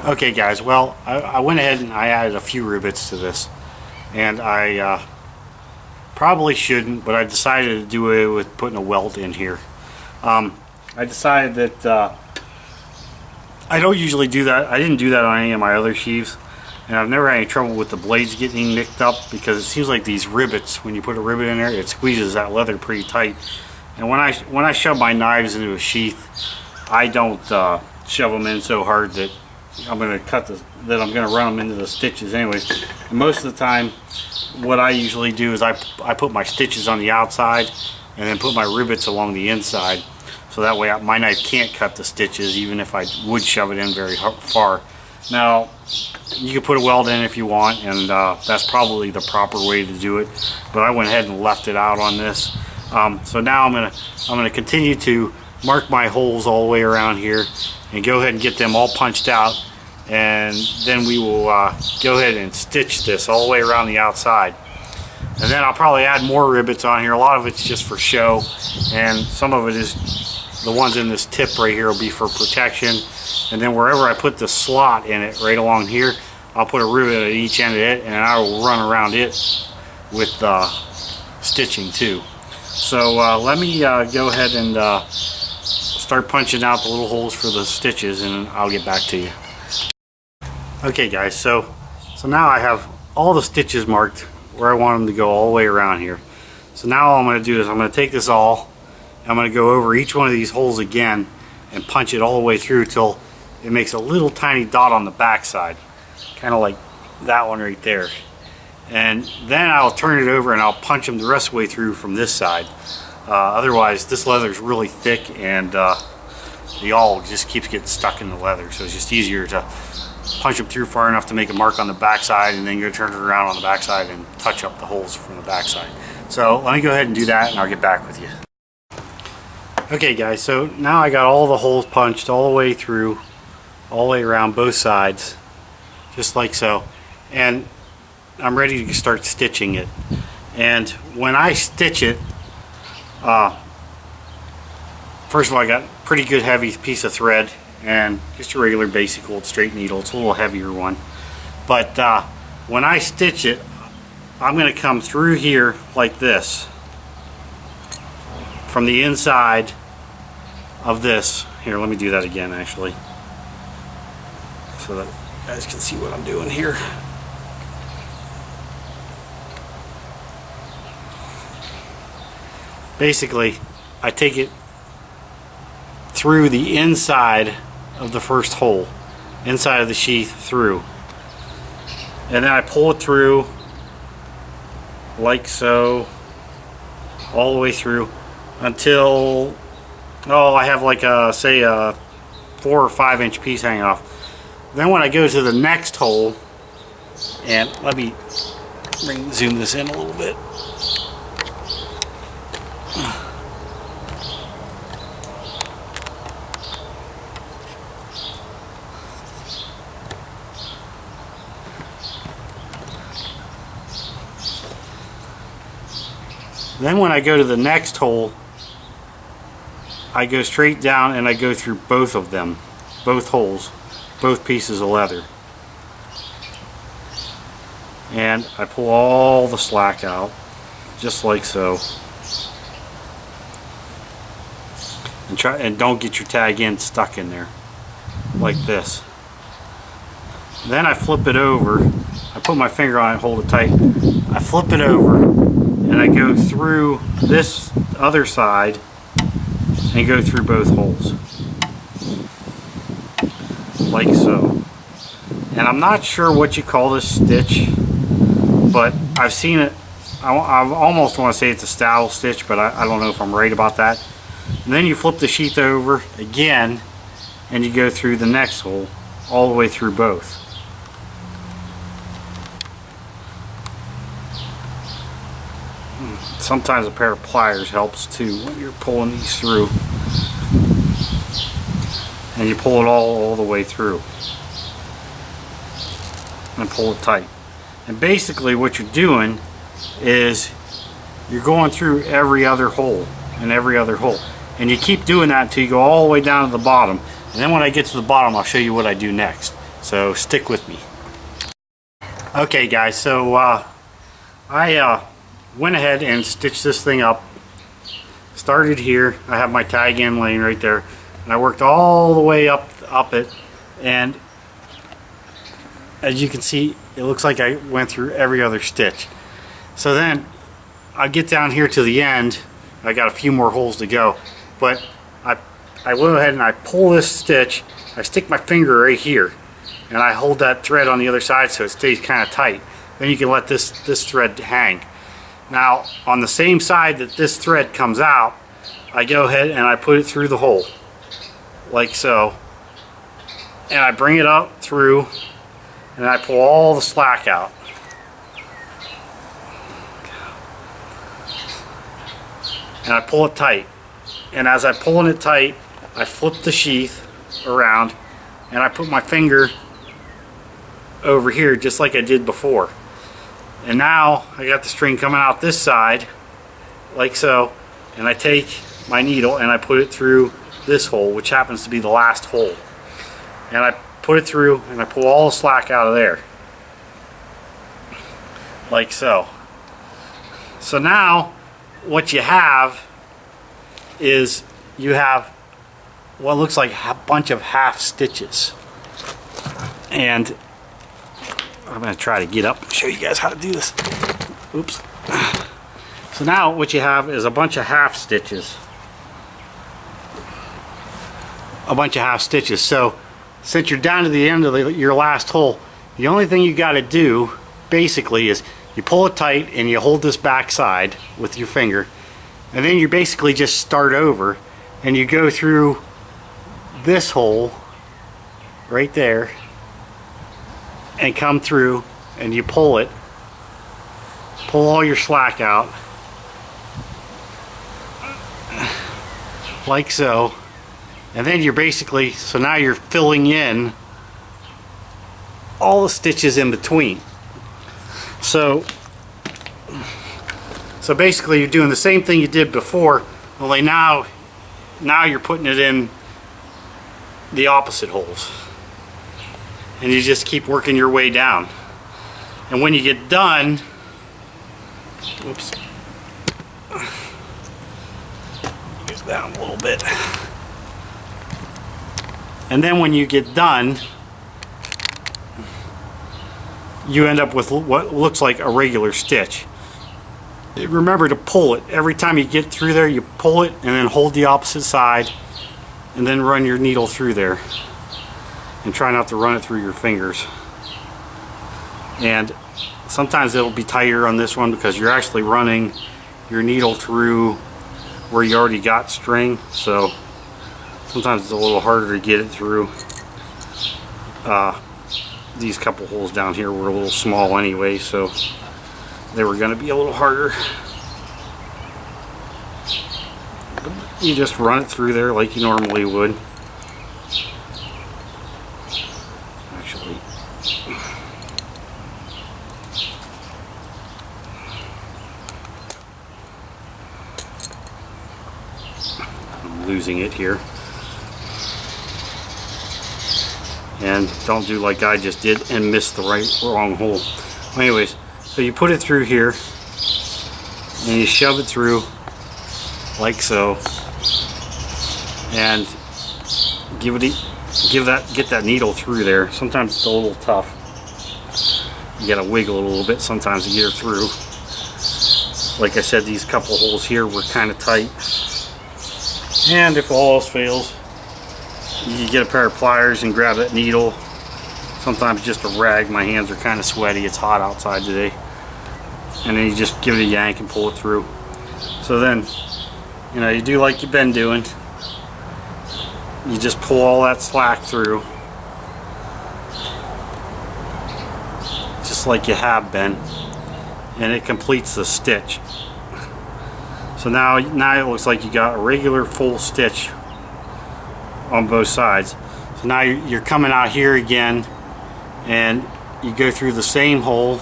Okay guys, well I went ahead and I added a few rivets to this, and I probably shouldn't, but I decided to do it with putting a welt in here. I decided that I don't usually do that. I didn't do that on any of my other sheaves, and I've never had any trouble with the blades getting nicked up, because it seems like these rivets, when you put a rivet in there, it squeezes that leather pretty tight. And when I shove my knives into a sheath, I don't shove them in so hard that I'm going to I'm going to run them into the stitches anyways. And most of the time what I usually do is I put my stitches on the outside and then put my rivets along the inside, so that way my knife can't cut the stitches even if I would shove it in very far. Now you can put a weld in if you want, and that's probably the proper way to do it, but I went ahead and left it out on this. So now I'm gonna continue to mark my holes all the way around here and go ahead and get them all punched out, and then we will go ahead and stitch this all the way around the outside. And then I'll probably add more rivets on here. A lot of it's just for show, and some of it is the ones in this tip right here will be for protection. And then wherever I put the slot in it, right along here, I'll put a rivet at each end of it, and I will run around it with stitching too. So let me go ahead and start punching out the little holes for the stitches, and I'll get back to you. Okay guys, so now I have all the stitches marked where I want them to go all the way around here. So now all I'm going to do is I'm going to take this all, I'm going to go over each one of these holes again and punch it all the way through till it makes a little tiny dot on the back side, kind of like that one right there. And then I'll turn it over and I'll punch them the rest of the way through from this side. Otherwise this leather is really thick, and the awl just keeps getting stuck in the leather, so it's just easier to punch them through far enough to make a mark on the back side, and then go turn it around on the back side and touch up the holes from the back side. So let me go ahead and do that, and I'll get back with you. Okay guys, so now I got all the holes punched all the way through, all the way around both sides, just like so, and I'm ready to start stitching it. And when I stitch it, first of all, I got a pretty good heavy piece of thread and just a regular basic old straight needle. It's a little heavier one, but when I stitch it, I'm going to come through here like this from the inside of this. Here, let me do that again actually, so that you guys can see what I'm doing here. Basically, I take it through the inside of the first hole, inside of the sheath through, and then I pull it through like so, all the way through until, oh, I have like a, say a 4 or 5 inch piece hanging off. Then when I go to the next hole, and let me zoom this in a little bit. Then when I go to the next hole, I go straight down and I go through both of them, both holes, both pieces of leather. And I pull all the slack out, just like so. And don't get your tag end stuck in there, like this. Then I flip it over. I put my finger on it, hold it tight. I flip it over, and I go through this other side and go through both holes, like so. And I'm not sure what you call this stitch, but I've seen it. I almost want to say it's a stowel stitch, but I don't know if I'm right about that. And then you flip the sheath over again and you go through the next hole all the way through both. Sometimes a pair of pliers helps too when you're pulling these through, and you pull it all the way through and pull it tight. And basically what you're doing is you're going through every other hole and every other hole, and you keep doing that until you go all the way down to the bottom. And then when I get to the bottom, I'll show you what I do next. So stick with me. Okay guys, so I went ahead and stitched this thing up. Started here. I have my tag end laying right there, and I worked all the way up it, and as you can see, it looks like I went through every other stitch. So then I get down here to the end. I got a few more holes to go, but I went ahead and I pull this stitch. I stick my finger right here, and I hold that thread on the other side so it stays kind of tight. Then you can let this thread hang. Now on the same side that this thread comes out, I go ahead and I put it through the hole like so, and I bring it up through, and I pull all the slack out. And I pull it tight, and as I'm pulling it tight, I flip the sheath around, and I put my finger over here just like I did before. And now I got the string coming out this side like so, and I take my needle and I put it through this hole, which happens to be the last hole, and I put it through and I pull all the slack out of there like so. So now what you have is you have what looks like a bunch of half stitches, and I'm going to try to get up and show you guys how to do this. Oops. So now what you have is a bunch of half stitches. So since you're down to the end of your last hole, the only thing you got to do basically is you pull it tight and you hold this back side with your finger, and then you basically just start over and you go through this hole right there and come through, and you pull all your slack out like so, and then you're basically, so now you're filling in all the stitches in between. So basically you're doing the same thing you did before, only now you're putting it in the opposite holes, and you just keep working your way down. And when you get done, oops, get down a little bit, and then when you get done, you end up with what looks like a regular stitch. Remember to pull it every time you get through there. You pull it and then hold the opposite side, and then run your needle through there, and try not to run it through your fingers. And sometimes it'll be tighter on this one because you're actually running your needle through where you already got string, so sometimes it's a little harder to get it through. These couple holes down here were a little small anyway, so they were going to be a little harder. You just run it through there like you normally would. Actually, I'm losing it here. And don't do like I just did and miss the wrong hole. Anyways, so you put it through here and you shove it through like so, and get that needle through there. Sometimes it's a little tough. You gotta wiggle it a little bit sometimes to get her through. Like I said, these couple holes here were kind of tight, and if all else fails, you get a pair of pliers and grab that needle. Sometimes just a rag. My hands are kind of sweaty. It's hot outside today. And then you just give it a yank and pull it through. So then, you do like you've been doing. You just pull all that slack through, just like you have been, and it completes the stitch. So now it looks like you got a regular full stitch on both sides. So now you're coming out here again, and you go through the same hole,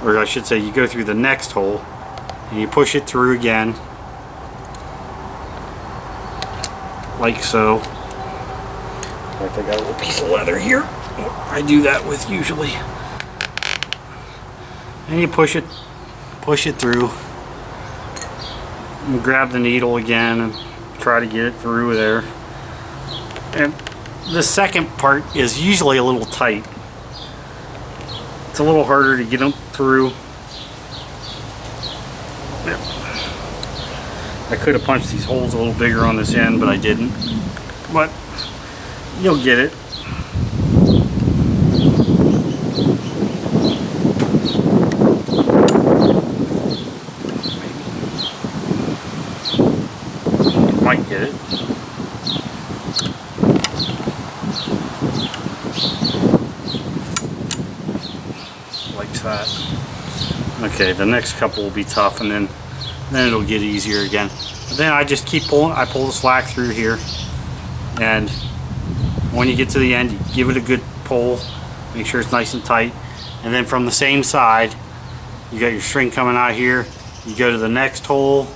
or I should say you go through the next hole, and you push it through again like so, fact, I got a little piece of leather here I do that with usually. And you push it through. And grab the needle again and try to get it through there. And the second part is usually a little tight. It's a little harder to get them through. Yep. I could have punched these holes a little bigger on this end, but I didn't. But you'll get it. Might get it. Like that. Okay, the next couple will be tough, and then it'll get easier again. But then I just keep pulling. I pull the slack through here, and when you get to the end, you give it a good pull. Make sure it's nice and tight. And then from the same side, you got your string coming out here. You go to the next hole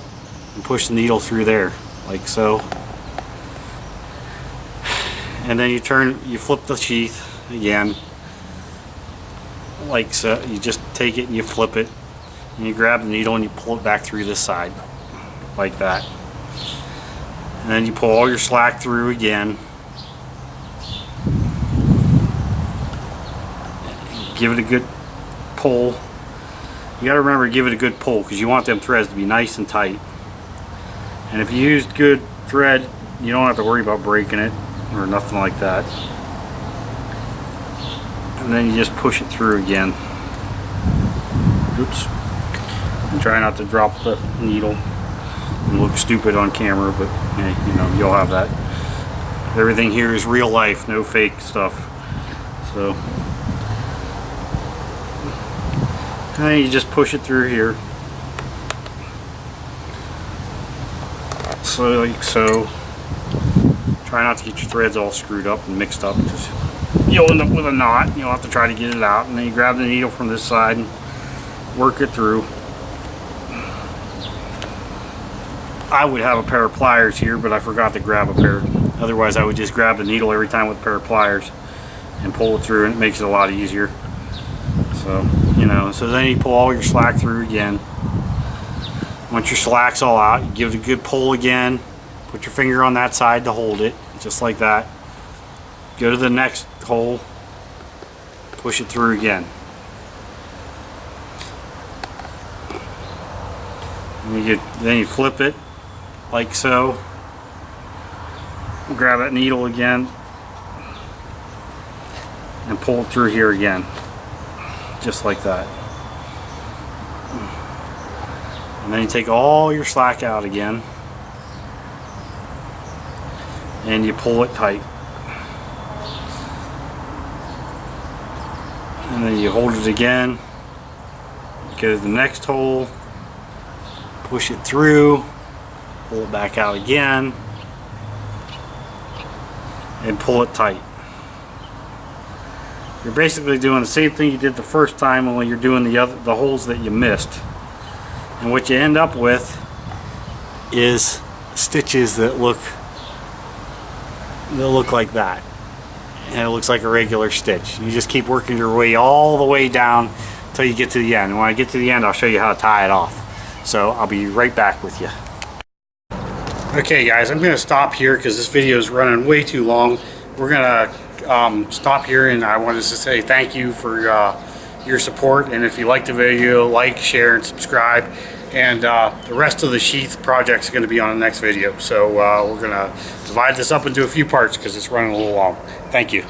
and push the needle through there, like so. And then you flip the sheath again, like so. You just take it and you flip it, and you grab the needle and you pull it back through this side, like that. And then you pull all your slack through again. Give it a good pull. You got to remember to give it a good pull, because you want them threads to be nice and tight. And if you used good thread, you don't have to worry about breaking it or nothing like that. And then you just push it through again. Oops. And try not to drop the needle and look stupid on camera, but hey, you know, you'll have that. Everything here is real life, no fake stuff. So, and then you just push it through here. So, like so. Try not to get your threads all screwed up and mixed up, because you'll end up with a knot. You'll have to try to get it out, and then you grab the needle from this side and work it through. I would have a pair of pliers here, but I forgot to grab a pair. Otherwise I would just grab the needle every time with a pair of pliers and pull it through, and it makes it a lot easier. So, you know, so then you pull all your slack through again. Once your slack's all out, you give it a good pull again. Put your finger on that side to hold it, just like that. Go to the next hole, push it through again. And then you flip it, like so. Grab that needle again, and pull it through here again, just like that. And then you take all your slack out again, and you pull it tight. And then you hold it again, go to the next hole, push it through, pull it back out again, and pull it tight. You're basically doing the same thing you did the first time, only you're doing the holes that you missed. And what you end up with is stitches that look like that, and it looks like a regular stitch. You just keep working your way all the way down until you get to the end. And when I get to the end, I'll show you how to tie it off. So I'll be right back with you. Okay guys, I'm going to stop here because this video is running way too long. We're going to stop here, and I wanted to say thank you for your support. And if you liked the video, like, share, and subscribe. And the rest of the sheath project is going to be on the next video. So we're going to divide this up into a few parts because it's running a little long. Thank you.